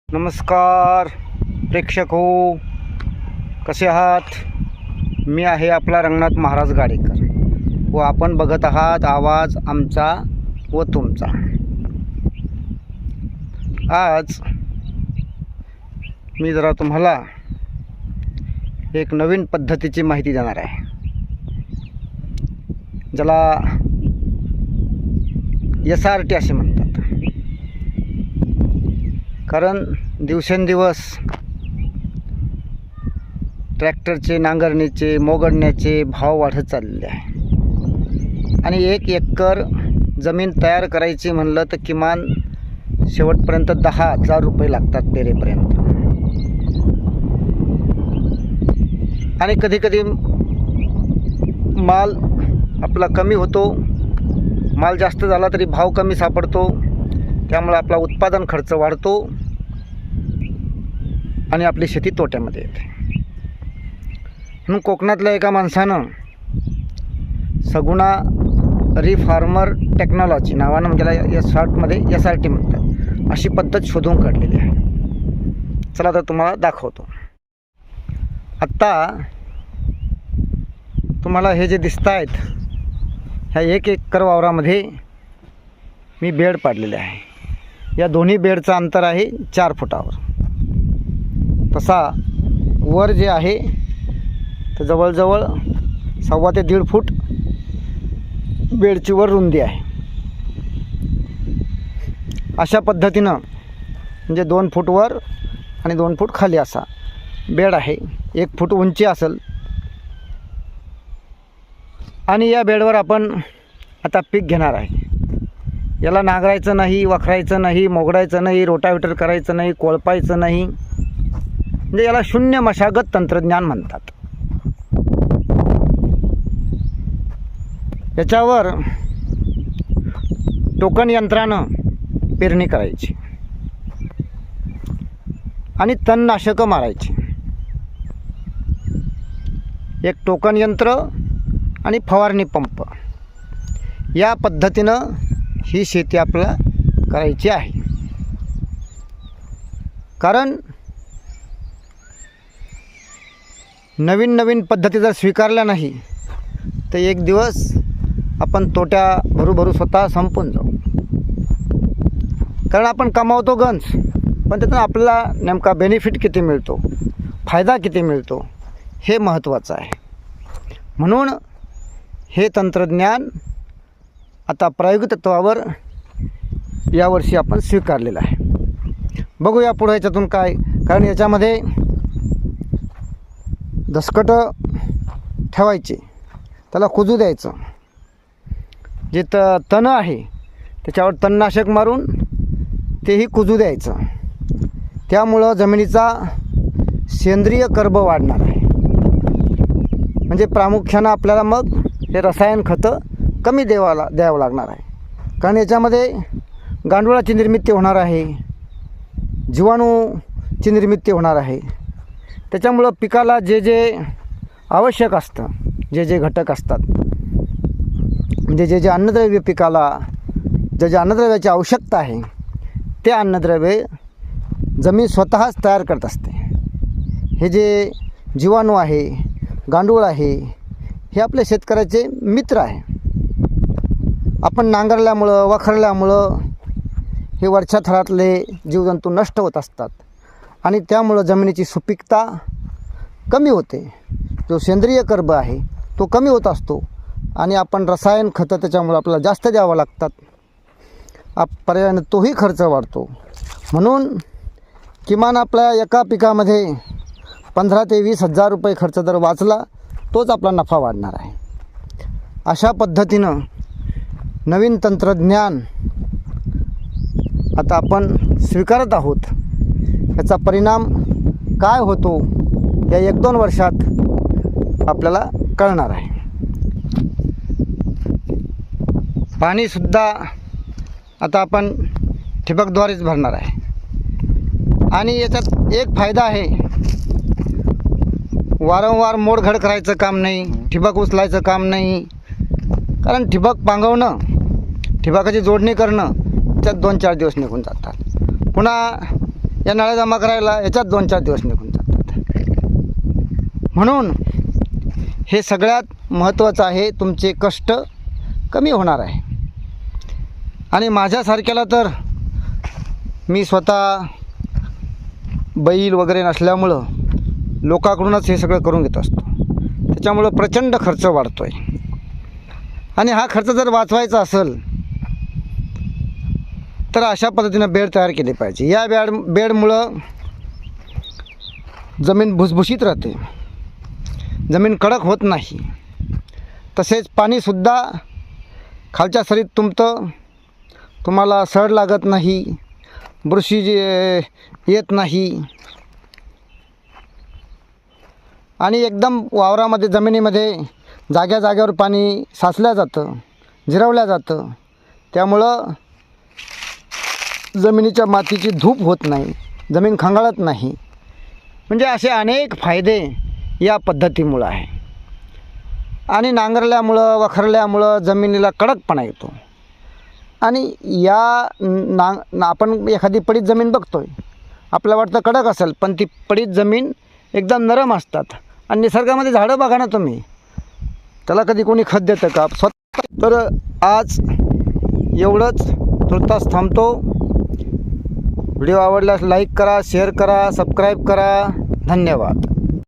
नमस्कार प्रेक्षक हो, कसे आहात? मी आहे आपला रंगनाथ महाराज गाडेकर व आपण बघत आहात आवाज आमचा व तुमचा. आज मी जरा तुम्हाला एक नवीन पद्धतीची माहिती देणार आहे, ज्याला SRT असे म्हणतात. कारण दिवसेंदिवस ट्रॅक्टरचे, नांगरणीचे, मोगडण्याचे भाव वाढत चाललेले आहे आणि 1 एकर जमीन तयार करायची म्हणलं तर किमान शेवटपर्यंत 10,000 रुपये लागतात पेरेपर्यंत. आणि कधीकधी माल आपला कमी होतो, माल जास्त झाला तरी भाव कमी सापडतो, त्यामुळे आपला उत्पादन खर्च वाढतो आणि आपली शेती तोट्यामध्ये येते. म्हणून कोकणातल्या एका माणसानं सगुणा रिफार्मर टेक्नॉलॉजी नावानं, म्हणजे शॉर्टमध्ये SRT म्हणतात, अशी पद्धत शोधून काढलेली आहे. चला तर तुम्हाला दाखवतो. आत्ता तुम्हाला हे जे दिसत आहेत, ह्या 1 एकर वावरामध्ये मी बेड पाडलेले आहे. या दोन्ही बेडचं अंतर आहे 4 फुटावर. तसा वर जे आहे तर जवळजवळ 1.25 ते 1.5 फूट बेडची वर रुंदी आहे. अशा पद्धतीनं म्हणजे 2 फूट वर आणि 2 फूट खाली असा बेड आहे. 1 फूट उंची असेल. आणि या बेडवर आपण आता पीक घेणार आहे. याला नांगरायचं नाही, वखरायचं नाही, मोगडायचं नाही, रोटावेटर करायचं नाही, कोळपायचं नाही, म्हणजे याला शून्य मशागत तंत्रज्ञान म्हणतात. याच्यावर टोकन यंत्रानं पेरणी करायची आणि तणनाशकं मारायची. एक टोकन यंत्र आणि फवारणी पंप, या पद्धतीनं ही शेती आपल्याला करायची आहे. कारण नवीन नवीन पद्धती जर स्वीकारल्या नाही तर एक दिवस आपण तोट्या भरू स्वतः संपून जाऊ. कारण आपण कमावतो गंज, पण त्यातून आपल्याला नेमका बेनिफिट किती मिळतो, फायदा किती मिळतो, हे महत्त्वाचं आहे. म्हणून हे तंत्रज्ञान आता प्रायोगिक तत्वावर यावर्षी आपण स्वीकारलेलं आहे. बघूया पुढे याच्यातून काय. कारण याच्यामध्ये दसकटं ठेवायचे, त्याला कुजू द्यायचं. जे तण आहे त्याच्यावर तणनाशक मारून तेही कुजू द्यायचं. त्यामुळं जमिनीचा सेंद्रिय कर्ब वाढणार आहे. म्हणजे प्रामुख्यानं आपल्याला मग हे रसायन खतं कमी द्यावं लागणार आहे. कारण याच्यामध्ये गांडुळाची निर्मिती होणार आहे, जीवाणूची निर्मिती होणार आहे. त्याच्यामुळं पिकाला जे जे आवश्यक असतं, जे जे घटक असतात, म्हणजे जे जे अन्नद्रव्य पिकाला, जे अन्नद्रव्याची आवश्यकता आहे, ते अन्नद्रव्य जमीन स्वतःच तयार करत असते. हे जे जीवाणू आहे, गांडूळ आहे, हे आपल्या शेतकऱ्याचे मित्र आहे. आपण नांगरल्यामुळं, वखरल्यामुळं हे वरच्या थरातले जीवजंतू नष्ट होत असतात आणि त्यामुळं जमिनीची सुपीकता कमी होते. जो सेंद्रिय कर्ब आहे तो कमी होत असतो आणि आपण रसायन खतं त्याच्यामुळं आपल्याला जास्त द्यावं लागतात. पर्यायाने तोही खर्च वाढतो. म्हणून किमान आपल्या एका पिकामध्ये 15,000 ते 20,000 रुपये खर्च जर वाचला तोच आपला नफा वाढणार आहे. अशा पद्धतीनं नवीन तंत्रज्ञान आता आपण स्वीकारत आहोत. याचा परिणाम काय होतो या 1-2 वर्षात आपल्याला कळणार आहे. पाणीसुद्धा आता आपण ठिबकद्वारेच भरणार आहे. आणि याच्यात एक फायदा आहे, वारंवार मोडघड करायचं काम नाही, ठिबक उचलायचं काम नाही. कारण ठिबक पांगवणं, ठिबकाची जोडणी करणं त्यात 2-4 दिवस निघून जातात. पुन्हा या नळ्या जमा करायला याच्यात 2-4 दिवस निघून जातात. म्हणून हे सगळ्यात महत्त्वाचं आहे, तुमचे कष्ट कमी होणार आहे. आणि माझ्यासारख्याला तर मी स्वतः बैल वगैरे नसल्यामुळं लोकांकडूनच हे सगळं करून घेत असतो. त्याच्यामुळं प्रचंड खर्च वाढतो आहे. आणि हा खर्च जर वाचवायचा असेल तर अशा पद्धतीनं बेड तयार केले पाहिजे. या बेडमुळं जमीन भुसभुशीत राहते, जमीन कडक होत नाही. तसेच पाणीसुद्धा खालच्या सरीत तुंबतं, तुम्हाला सड लागत नाही, बुरशी येत नाही. आणि एकदम वावरामध्ये जमिनीमध्ये जाग्या जाग्यावर पाणी साचलं जातं, जिरवलं जातं. त्यामुळं जमिनीच्या मातीची धूप होत नाही, जमीन खंगाळत नाही. म्हणजे असे अनेक फायदे या पद्धतीमुळं आहे. आणि नांगरल्यामुळं वखरल्यामुळं जमिनीला कडकपणा येतो. आणि या आपण एखादी पडीत जमीन बघतो आहे, आपल्याला वाटतं कडक असेल, पण ती पडीत जमीन एकदम नरम असतात. आणि निसर्गामध्ये झाडं बघा ना तुम्ही, त्याला कधी कोणी खत देतं का स्वतः? तर आज एवढंच, तुर्तास थांबतो. व्हिडिओ आवडल्यास लाईक करा, शेअर करा, सबस्क्राईब करा. धन्यवाद.